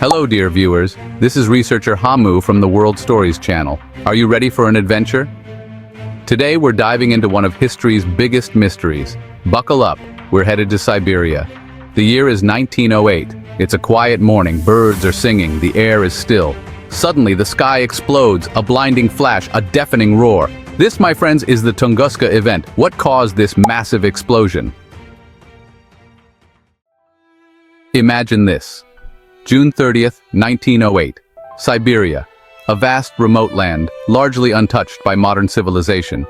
Hello, dear viewers. This is researcher Hamu from the World Stories channel. Are you ready for an adventure? Today, we're diving into one of history's biggest mysteries. Buckle up, we're headed to Siberia. The year is 1908. It's a quiet morning, birds are singing, the air is still. Suddenly, the sky explodes, a blinding flash, a deafening roar. This, my friends, is the Tunguska Event. What caused this massive explosion? Imagine this. June 30th, 1908. Siberia. A vast, remote land, largely untouched by modern civilization.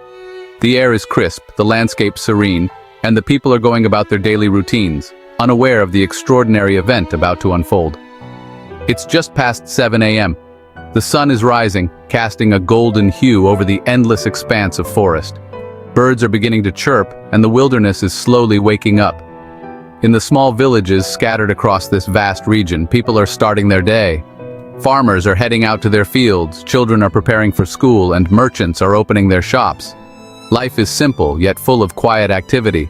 The air is crisp, the landscape serene, and the people are going about their daily routines, unaware of the extraordinary event about to unfold. It's just past 7 a.m. The sun is rising, casting a golden hue over the endless expanse of forest. Birds are beginning to chirp, and the wilderness is slowly waking up. In the small villages scattered across this vast region, people are starting their day. Farmers are heading out to their fields, children are preparing for school, and merchants are opening their shops. Life is simple, yet full of quiet activity.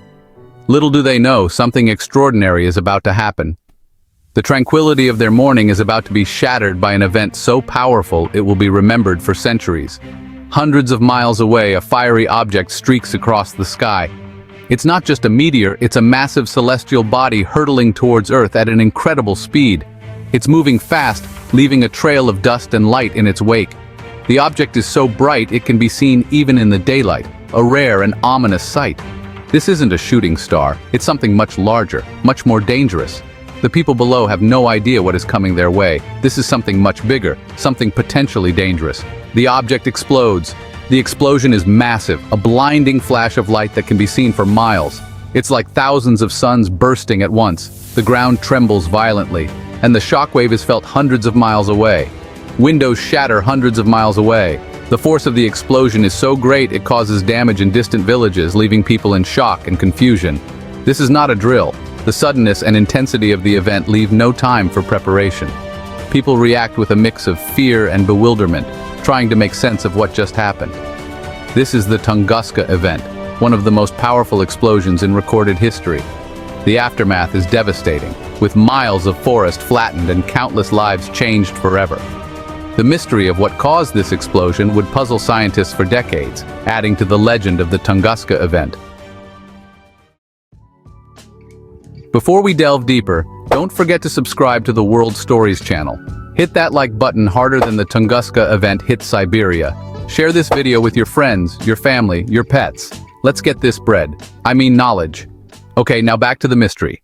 Little do they know, something extraordinary is about to happen. The tranquility of their morning is about to be shattered by an event so powerful it will be remembered for centuries. Hundreds of miles away, a fiery object streaks across the sky. It's not just a meteor, it's a massive celestial body hurtling towards Earth at an incredible speed. It's moving fast, leaving a trail of dust and light in its wake. The object is so bright it can be seen even in the daylight, a rare and ominous sight. This isn't a shooting star, it's something much larger, much more dangerous. The people below have no idea what is coming their way. This is something much bigger, something potentially dangerous. The object explodes. The explosion is massive, a blinding flash of light that can be seen for miles. It's like thousands of suns bursting at once. The ground trembles violently, and the shockwave is felt hundreds of miles away. Windows shatter hundreds of miles away. The force of the explosion is so great it causes damage in distant villages, leaving people in shock and confusion. This is not a drill. The suddenness and intensity of the event leave no time for preparation. People react with a mix of fear and bewilderment, trying to make sense of what just happened. This is the Tunguska Event, one of the most powerful explosions in recorded history. The aftermath is devastating, with miles of forest flattened and countless lives changed forever. The mystery of what caused this explosion would puzzle scientists for decades, adding to the legend of the Tunguska Event. Before we delve deeper, don't forget to subscribe to the World Stories channel. Hit that like button harder than the Tunguska Event hit Siberia. Share this video with your friends, your family, your pets. Let's get this knowledge. Okay, now back to the mystery.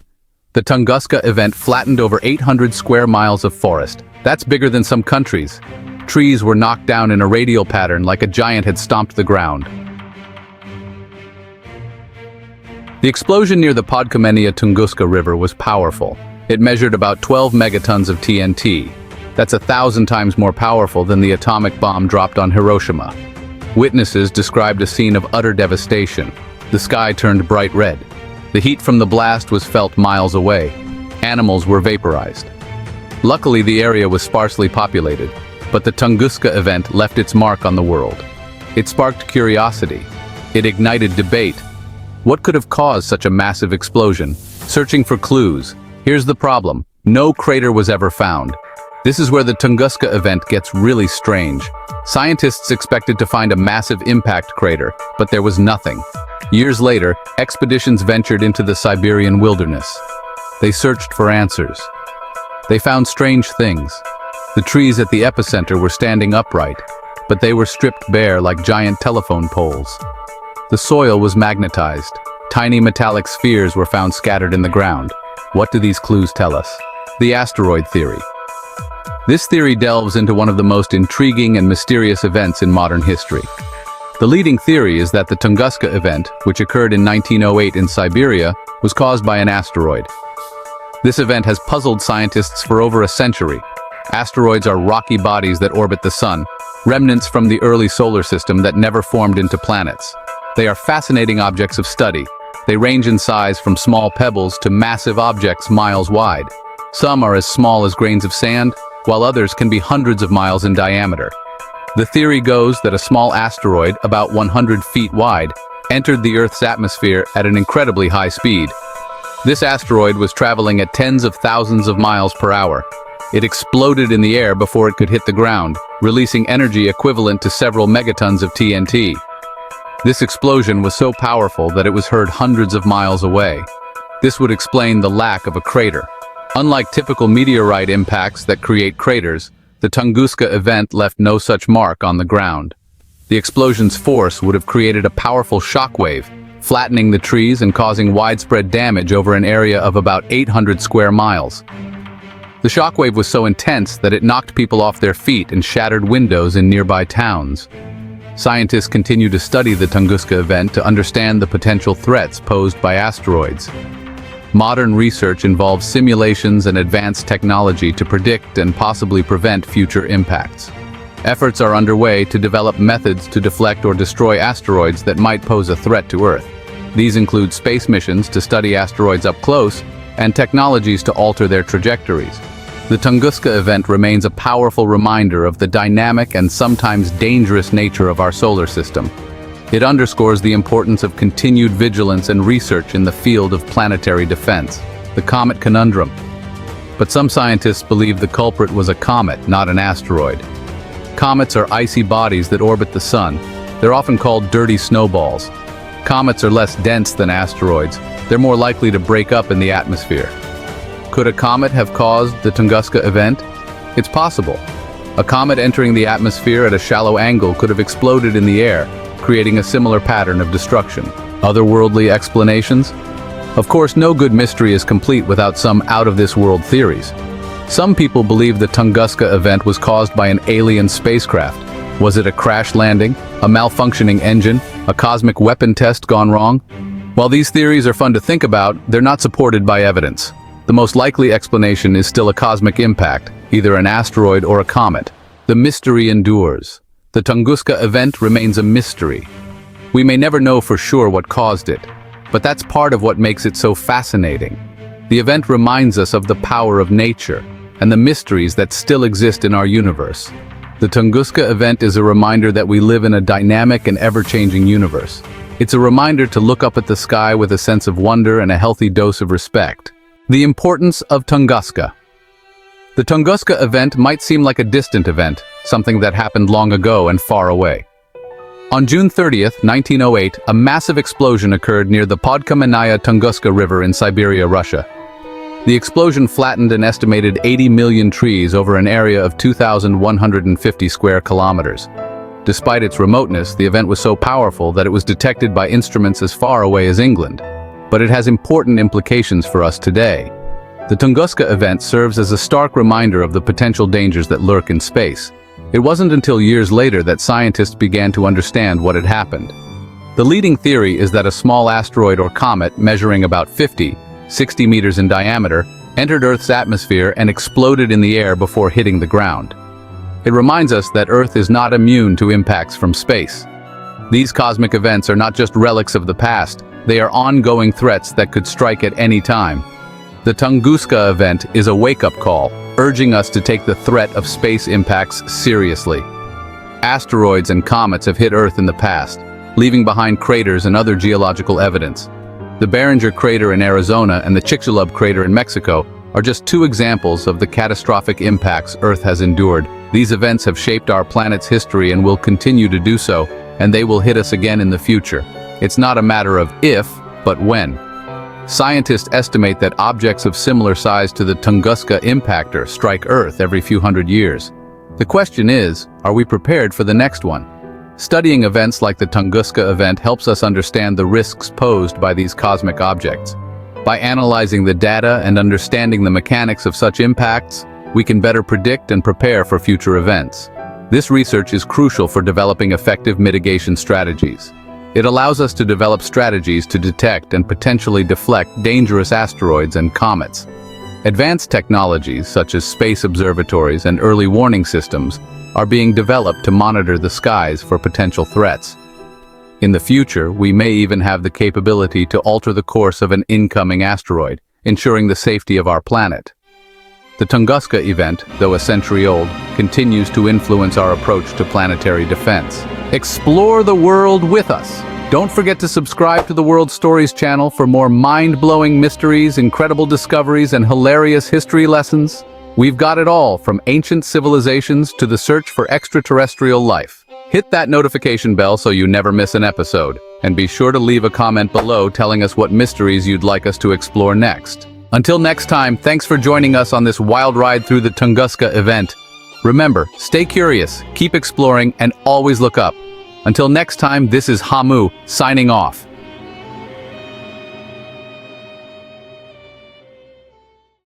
The Tunguska Event flattened over 800 square miles of forest. That's bigger than some countries. Trees were knocked down in a radial pattern like a giant had stomped the ground. The explosion near the Podkamenia Tunguska River was powerful. It measured about 12 megatons of TNT. That's 1,000 times more powerful than the atomic bomb dropped on Hiroshima. Witnesses described a scene of utter devastation. The sky turned bright red. The heat from the blast was felt miles away. Animals were vaporized. Luckily, the area was sparsely populated, but the Tunguska Event left its mark on the world. It sparked curiosity. It ignited debate. What could have caused such a massive explosion? Searching for clues. Here's the problem. No crater was ever found. This is where the Tunguska Event gets really strange. Scientists expected to find a massive impact crater, but there was nothing. Years later, expeditions ventured into the Siberian wilderness. They searched for answers. They found strange things. The trees at the epicenter were standing upright, but they were stripped bare like giant telephone poles. The soil was magnetized. Tiny metallic spheres were found scattered in the ground. What do these clues tell us? The asteroid theory. This theory delves into one of the most intriguing and mysterious events in modern history. The leading theory is that the Tunguska Event, which occurred in 1908 in Siberia, was caused by an asteroid. This event has puzzled scientists for over a century. Asteroids are rocky bodies that orbit the sun, remnants from the early solar system that never formed into planets. They are fascinating objects of study. They range in size from small pebbles to massive objects miles wide. Some are as small as grains of sand, while others can be hundreds of miles in diameter. The theory goes that a small asteroid, about 100 feet wide, entered the Earth's atmosphere at an incredibly high speed. This asteroid was traveling at tens of thousands of miles per hour. It exploded in the air before it could hit the ground, releasing energy equivalent to several megatons of TNT. This explosion was so powerful that it was heard hundreds of miles away. This would explain the lack of a crater. Unlike typical meteorite impacts that create craters, the Tunguska event left no such mark on the ground. The explosion's force would have created a powerful shockwave, flattening the trees and causing widespread damage over an area of about 800 square miles. The shockwave was so intense that it knocked people off their feet and shattered windows in nearby towns. Scientists continue to study the Tunguska event to understand the potential threats posed by asteroids. Modern research involves simulations and advanced technology to predict and possibly prevent future impacts. Efforts are underway to develop methods to deflect or destroy asteroids that might pose a threat to Earth. These include space missions to study asteroids up close and technologies to alter their trajectories. The Tunguska event remains a powerful reminder of the dynamic and sometimes dangerous nature of our solar system. It underscores the importance of continued vigilance and research in the field of planetary defense. The comet conundrum. But some scientists believe the culprit was a comet, not an asteroid. Comets are icy bodies that orbit the sun. They're often called dirty snowballs. Comets are less dense than asteroids. They're more likely to break up in the atmosphere. Could a comet have caused the Tunguska event? It's possible. A comet entering the atmosphere at a shallow angle could have exploded in the air, creating a similar pattern of destruction. Otherworldly explanations? Of course, no good mystery is complete without some out-of-this-world theories. Some people believe the Tunguska event was caused by an alien spacecraft. Was it a crash landing, a malfunctioning engine, a cosmic weapon test gone wrong? While these theories are fun to think about, they're not supported by evidence. The most likely explanation is still a cosmic impact, either an asteroid or a comet. The mystery endures. The Tunguska event remains a mystery. We may never know for sure what caused it, but that's part of what makes it so fascinating. The event reminds us of the power of nature and the mysteries that still exist in our universe. The Tunguska event is a reminder that we live in a dynamic and ever-changing universe. It's a reminder to look up at the sky with a sense of wonder and a healthy dose of respect. The importance of Tunguska. The Tunguska event might seem like a distant event, something that happened long ago and far away. On June 30th, 1908, a massive explosion occurred near the Podkamenaya Tunguska River in Siberia, Russia. The explosion flattened an estimated 80 million trees over an area of 2,150 square kilometers. Despite its remoteness, the event was so powerful that it was detected by instruments as far away as England. But it has important implications for us today. The Tunguska event serves as a stark reminder of the potential dangers that lurk in space. It wasn't until years later that scientists began to understand what had happened. The leading theory is that a small asteroid or comet measuring about 60 meters in diameter entered Earth's atmosphere and exploded in the air before hitting the ground. It reminds us that Earth is not immune to impacts from space. These cosmic events are not just relics of the past, they are ongoing threats that could strike at any time. The Tunguska event is a wake-up call, urging us to take the threat of space impacts seriously. Asteroids and comets have hit Earth in the past, leaving behind craters and other geological evidence. The Barringer crater in Arizona and the Chicxulub crater in Mexico are just two examples of the catastrophic impacts Earth has endured. These events have shaped our planet's history and will continue to do so, and they will hit us again in the future. It's not a matter of if, but when. Scientists estimate that objects of similar size to the Tunguska impactor strike Earth every few hundred years. The question is, are we prepared for the next one? Studying events like the Tunguska event helps us understand the risks posed by these cosmic objects. By analyzing the data and understanding the mechanics of such impacts, we can better predict and prepare for future events. This research is crucial for developing effective mitigation strategies. It allows us to develop strategies to detect and potentially deflect dangerous asteroids and comets. Advanced technologies such as space observatories and early warning systems are being developed to monitor the skies for potential threats. In the future, we may even have the capability to alter the course of an incoming asteroid, ensuring the safety of our planet. The Tunguska event, though a century old, continues to influence our approach to planetary defense. Explore the world with us. Don't forget to subscribe to the World Stories channel for more mind-blowing mysteries, incredible discoveries, and hilarious history lessons. We've got it all, from ancient civilizations to the search for extraterrestrial life. Hit that notification bell so you never miss an episode, and be sure to leave a comment below telling us what mysteries you'd like us to explore next. Until next time, thanks for joining us on this wild ride through the Tunguska Event. Remember, stay curious, keep exploring, and always look up. Until next time, this is Hamu, signing off.